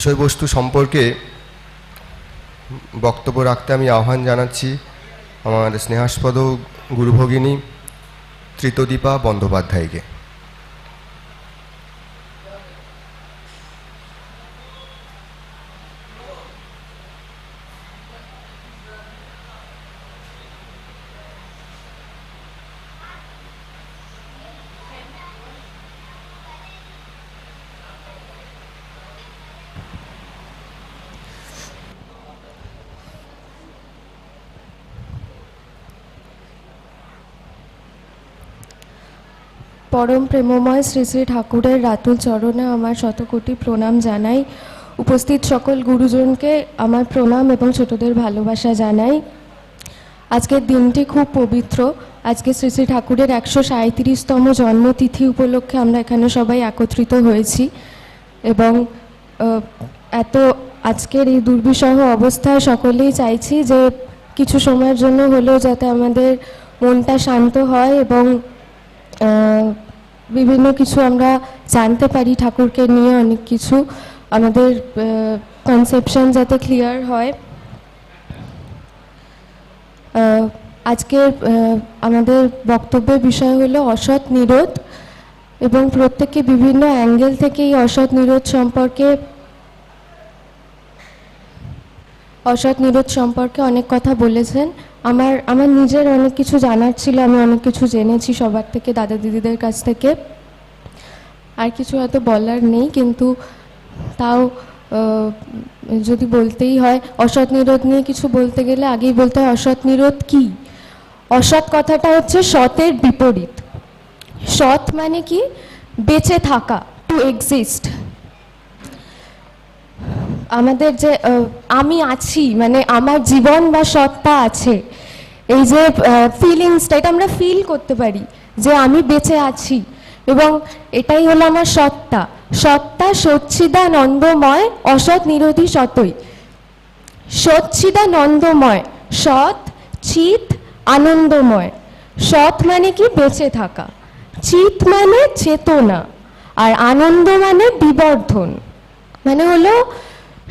বিষয়বস্তু সম্পর্কে বক্তব্য রাখতে আমি আহ্বান জানাচ্ছি আমার স্নেহাস্পদ গুরুভগিনী ত্রিতদীপা বন্দ্যোপাধ্যায়কে। পরম প্রেমময় শ্রী শ্রী ঠাকুরের রাতুল চরণে আমার শতকোটি প্রণাম জানাই। উপস্থিত সকল গুরুজনকে আমার প্রণাম এবং ছোটদের ভালোবাসা জানাই। আজকের দিনটি খুব পবিত্র। আজকে শ্রী শ্রী ঠাকুরের 137তম জন্মতিথি উপলক্ষে আমরা এখানে সবাই একত্রিত হয়েছি এবং আজকের এই দুর্বিষহ অবস্থায় সকলেই চাইছি যে কিছু সময়ের জন্য হলেও যাতে আমাদের মনটা শান্ত হয় এবং বিভিন্ন কিছু আমরা জানতে পারি ঠাকুরকে নিয়ে, অনেক কিছু আমাদের কনসেপশন যাতে ক্লিয়ার হয়। আজকের আমাদের বক্তব্যের বিষয় হলো অসৎ নিরোধ এবং প্রত্যেককে বিভিন্ন অ্যাঙ্গেল থেকে এই অসৎ নিরোধ সম্পর্কে অনেক কথা বলেছেন। আমার নিজের অনেক কিছু জানার ছিল, আমি অনেক কিছু জেনেছি সবার থেকে, দাদা দিদিদের কাছ থেকে। আর কিছু হয়তো বলার নেই, কিন্তু তাও যদি বলতেই হয় অসৎ নিরোধ নিয়ে কিছু বলতে গেলে আগেই বলতে হয় অসৎ নিরোধ কি। অসৎ কথাটা হচ্ছে সতের বিপরীত। সৎ মানে কি? বেঁচে থাকা, টু এক্সিস্ট। আমাদের যে আমি আছি, মানে আমার জীবন বা সত্তা আছে, এই যে ফিলিংসটা, এটা আমরা ফিল করতে পারি যে আমি বেঁচে আছি এবং এটাই হলো আমার সত্তা। সত্তা সচ্চিদানন্দময়, অসৎ নিরোধী সতই। সচ্চিদানন্দময়, সৎ চিত আনন্দময়। সৎ মানে কি? বেঁচে থাকা। চিত মানে চেতনা, আর আনন্দ মানে বিবর্ধন, মানে হলো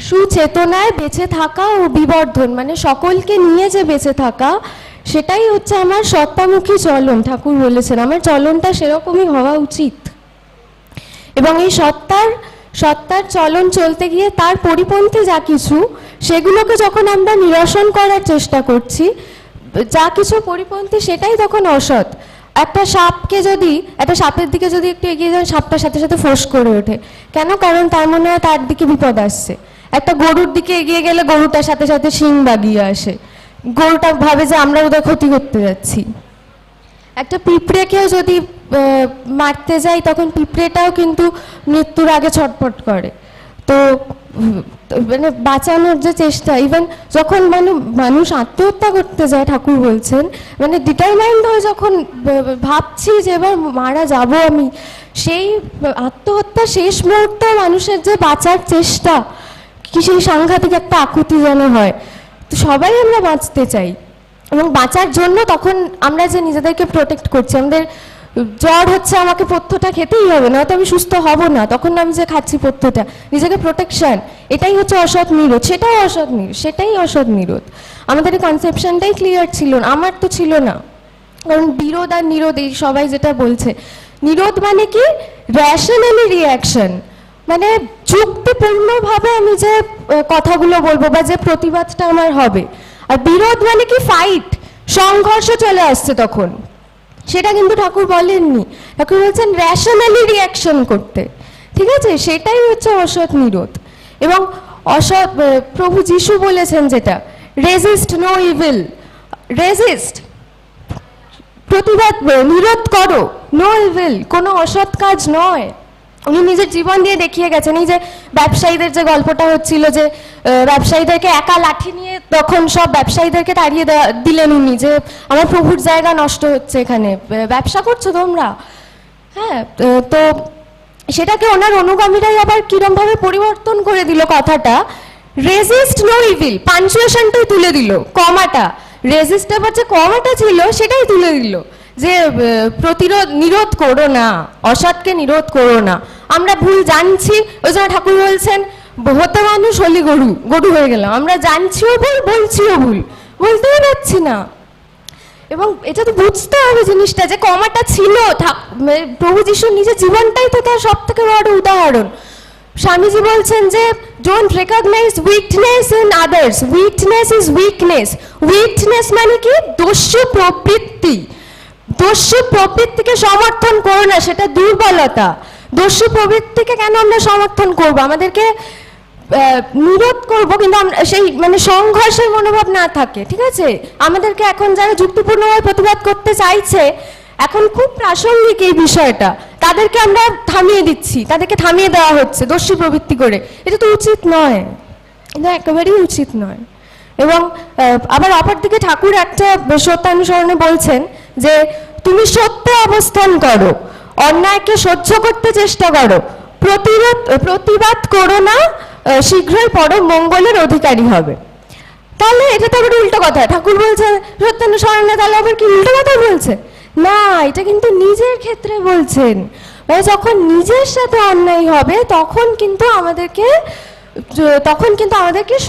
সুচেতনায় বেঁচে থাকা ও বিবর্ধন, মানে সকলকে নিয়ে যে বেঁচে থাকা, সেটাই হচ্ছে আমার সত্তামুখী চলন। ঠাকুর বলেছেন আমার চলনটা সেরকমই হওয়া উচিত। এবং এই সত্তার চলন চলতে গিয়ে তার পরিপন্থী যা কিছু, সেগুলোকে যখন আমরা নিরসন করার চেষ্টা করছি, যা কিছু পরিপন্থী, সেটাই তখন অসৎ। একটা সাপের দিকে যদি একটু এগিয়ে যান, সাপটার সাথে সাথে ফোঁস করে ওঠে। কেন? কারণ তার মনে হয় তার দিকে বিপদ আসছে। একটা গরুর দিকে এগিয়ে গেলে গরুটার সাথে সাথে শিং বাগিয়ে আসে। গরুটা ভাবে যে আমরা ওদের ক্ষতি করতে যাচ্ছি। একটা পিঁপড়েকেও যদি মারতে যাই, তখন পিঁপড়েটাও কিন্তু মৃত্যুর আগে ছটফট করে। তো মানে বাঁচানোর যে চেষ্টা, ইভেন যখন মানুষ আত্মহত্যা করতে যায়, ঠাকুর বলছেন মানে ডিটারমাইন্ড হয়ে যখন ভাবছি যে এবার মারা যাব আমি, সেই আত্মহত্যা শেষ মুহূর্তে মানুষের যে বাঁচার চেষ্টা, কি সেই সাংঘাতিক একটা আকুতি যেন হয়। তো সবাই আমরা বাঁচতে চাই এবং বাঁচার জন্য তখন আমরা যে নিজেদেরকে প্রোটেক্ট করছি, আমাদের জ্বর হচ্ছে, আমাকে পথ্যটা খেতেই হবে, না তো আমি সুস্থ হব না, তখন আমি যে খাচ্ছি পথ্যটা, নিজেকে প্রোটেকশন, এটাই হচ্ছে অসৎ নিরোধ। সেটাই অসৎ নিরোধ। আমাদের এই কনসেপশনটাই ক্লিয়ার ছিল না, আমার তো ছিল না। কারণ বিরোধ আর নিরোধ, এই সবাই যেটা বলছে, নিরোধ মানে কি? র্যাশনালি রিয়াকশন, মানে যুক্তিপূর্ণভাবে আমি যে কথাগুলো বলবো বা যে প্রতিবাদটা আমার হবে। আর বিরোধ মানে কি? ফাইট, সংঘর্ষ চলে আসছে তখন। সেটা কিন্তু ঠাকুর বলেননি। ঠাকুর বলছেন র্যাশনালি রিয়াকশন করতে। ঠিক আছে? সেটাই হচ্ছে অসৎ নিরোধ। এবং প্রভু যিশু বলেছেন যেটা, রেজিস্ট নো ইভিল। রেজিস্ট, প্রতিবাদ, নিরোধ করো, নো ইভিল, কোনো অসৎ কাজ নয়। উনি নিজের জীবন দিয়ে দেখিয়ে গেছেন। এই যে ব্যবসায়ীদের যে গল্পটা হচ্ছিল, যে ব্যবসায়ীদেরকে একা লাঠি নিয়ে তখন সব ব্যবসায়ীদেরকে তাড়িয়ে দিলেন উনি, যে আমার প্রভুর জায়গা নষ্ট হচ্ছে, এখানে ব্যবসা করছো তোমরা। হ্যাঁ, তো সেটাকে ওনার অনুগামীরাই আবার কিরমভাবে পরিবর্তন করে দিল কথাটা। রেজিস্ট নো ইভিল, পাঞ্চুয়েশনটাই তুলে দিল, কমাটা, রেজিস্টের যে কমাটা ছিল সেটাই তুলে দিল, যে নিরোধ করো না, অসৎকে নিরোধ করো না। আমরা ভুল জানছি, ওই জন্য ঠাকুর বলছেন হতে মানুষ হলি গরু, গরু হয়ে গেলাম। আমরা জানছিও ভুল, বলছিও ভুল, বলতেই পারছি না। এবং এটা তো বুঝতে হবে জিনিসটা, যে কমাটা ছিল, প্রভু যিশুর নিজের জীবনটাই তো তার সব থেকে বড় উদাহরণ। স্বামীজি বলছেন যে don't recognise weakness in others, weakness is weakness. Weakness মানে কি? দস্যু প্রবৃত্তি। দস্যু প্রবৃত্তিকে সমর্থন করো না, সেটা দুর্বলতা। দস্যু প্রবৃত্তিকে কেন আমরা সমর্থন করব? আমাদেরকে নিরোধ করবো, কিন্তু আমরা সেই মানে সংঘর্ষের মনোভাব না থাকে, ঠিক আছে? আমাদেরকে এখন যারা যুক্তিপূর্ণভাবে প্রতিবাদ করতে চাইছে, এখন খুব প্রাসঙ্গিক এই বিষয়টা, তাদেরকে আমরা থামিয়ে দিচ্ছি, তাদেরকে থামিয়ে দেওয়া হচ্ছে দস্যু প্রবৃত্তি করে। এটা তো উচিত নয়, এটা একেবারেই উচিত নয়। এবং আবার অপরদিকে ঠাকুর একটা সত্যানুসরণে বলছেন যে তুমি সত্যে অবস্থান করো, অন্যায়কে সহ্য করতে চেষ্টা করো, প্রতিবাদ করো না, শীঘ্রই পরম মঙ্গলের অধিকারী হবে। তাহলে এটা তো আবার উল্টো কথা। ঠাকুর বলছে সত্যানুসরণে, তাহলে আবার কি উল্টো কথা বলছে? না, এটা কিন্তু নিজের ক্ষেত্রে বলছেন। মানে যখন নিজের সাথে অন্যায় হবে তখন কিন্তু আমাদেরকে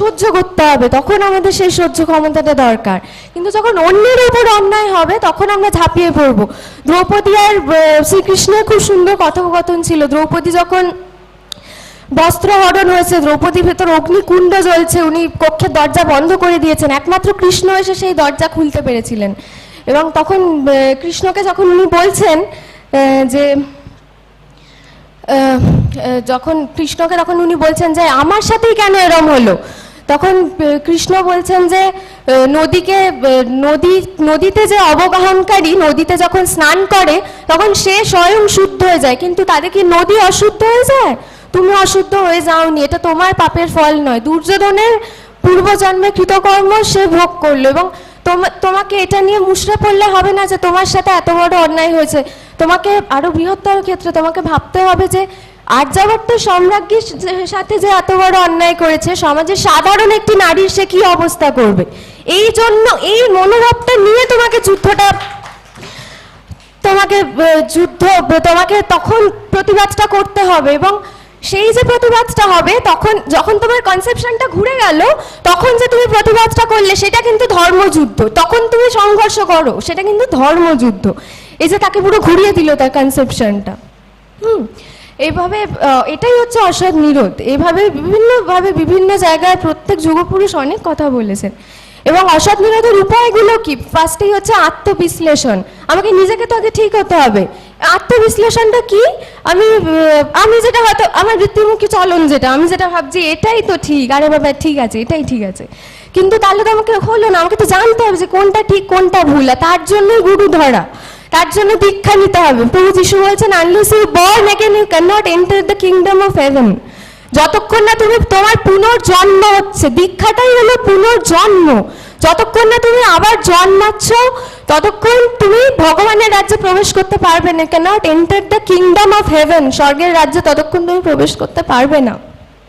সহ্য করতে হবে, তখন আমাদের সেই সহ্য ক্ষমতাটা দরকার। কিন্তু যখন অন্যের উপর অন্যায় হবে তখন আমরা ঝাঁপিয়ে পড়বো। দ্রৌপদী আর শ্রীকৃষ্ণের খুব সুন্দর কথোপকথন ছিল। দ্রৌপদী যখন বস্ত্রহরণ হয়েছে, দ্রৌপদীর ভেতর অগ্নিকুণ্ড জ্বলছে, উনি কক্ষের দরজা বন্ধ করে দিয়েছেন, একমাত্র কৃষ্ণ এসে সেই দরজা খুলতে পেরেছিলেন। এবং তখন কৃষ্ণকে যখন উনি বলছেন যে তখন উনি বলছেন যে আমার সাথেই কেন এরম হলো, তখন কৃষ্ণ বলছেন যে নদীতে যে অবগাহনকারী নদীতে যখন স্নান করে তখন সে স্বয়ং শুদ্ধ হয়ে যায়, কিন্তু তাদের কি নদী অশুদ্ধ হয়ে যায়? তুমি অশুদ্ধ হয়ে যাওনি, এটা তোমার পাপের ফল নয়। দুর্যোধনের পূর্বজন্মে কৃতকর্ম সে ভোগ করলো, এবং তোমাকে এটা নিয়ে মুষড়ে পড়লে হবে না যে তোমার সাথে এত বড় অন্যায় হয়েছে। তোমাকে আরো বৃহত্তর ক্ষেত্রে তোমাকে ভাবতে হবে যে আর্যাবর্ত সম্রাজ্ঞীর সাথে যে এত বড় অন্যায় করেছে, সমাজের সাধারণ একটি নারীর সে কি অবস্থা করবে। এই জন্য এই মনোভাবটা নিয়ে তোমাকে তখন প্রতিবাদটা করতে হবে। এবং সেই যে প্রতিবাদটা হবে, তখন যখন তোমার কনসেপশনটা ঘুরে গেল, তখন যে তুমি প্রতিবাদটা করলে সেটা কিন্তু ধর্মযুদ্ধ। তখন তুমি সংঘর্ষ করো, সেটা কিন্তু ধর্মযুদ্ধ। এই যে তাকে পুরো ঘুরিয়ে দিল তার কনসেপশনটা। এইভাবে এটাই হচ্ছে অসৎ নিরোধ। এইভাবে বিভিন্ন জায়গায় প্রত্যেক যুগপুরুষ অনেক কথা বলেছেন। এবং অসৎ নিরোধের উপায়গুলো কি? ফার্স্টেই হচ্ছে আত্মবিশ্লেষণ। আমাকে নিজেকে তো আগে ঠিক হতে হবে। আত্মবিশ্লেষণটা কি? আমি যেটা হয়তো আমার বৃত্তিমুখী চলন, আমি যেটা ভাবছি এটাই তো ঠিক, আরে বাবা ঠিক আছে, এটাই ঠিক আছে, কিন্তু তাহলে তো আমাকে হলো না। আমাকে তো জানতে হবে যে কোনটা ঠিক কোনটা ভুল। তার জন্যই গুরু ধরা, তার জন্য দীক্ষা নিতে হবে। প্রভু যিশু বলছেন unless you born again you cannot enter the kingdom of heaven. যতক্ষণ না তোমার পুনর্জন্ম হচ্ছে, দীক্ষাটাই হলো পুনর্জন্ম। যতক্ষণ না তুমি আবার জন্মাচ্ছ ততক্ষণ তুমি ভগবানের রাজ্যে প্রবেশ করতে পারবে না। Can not enter the kingdom of haven, স্বর্গের রাজ্যে ততক্ষণ তুমি প্রবেশ করতে পারবে না।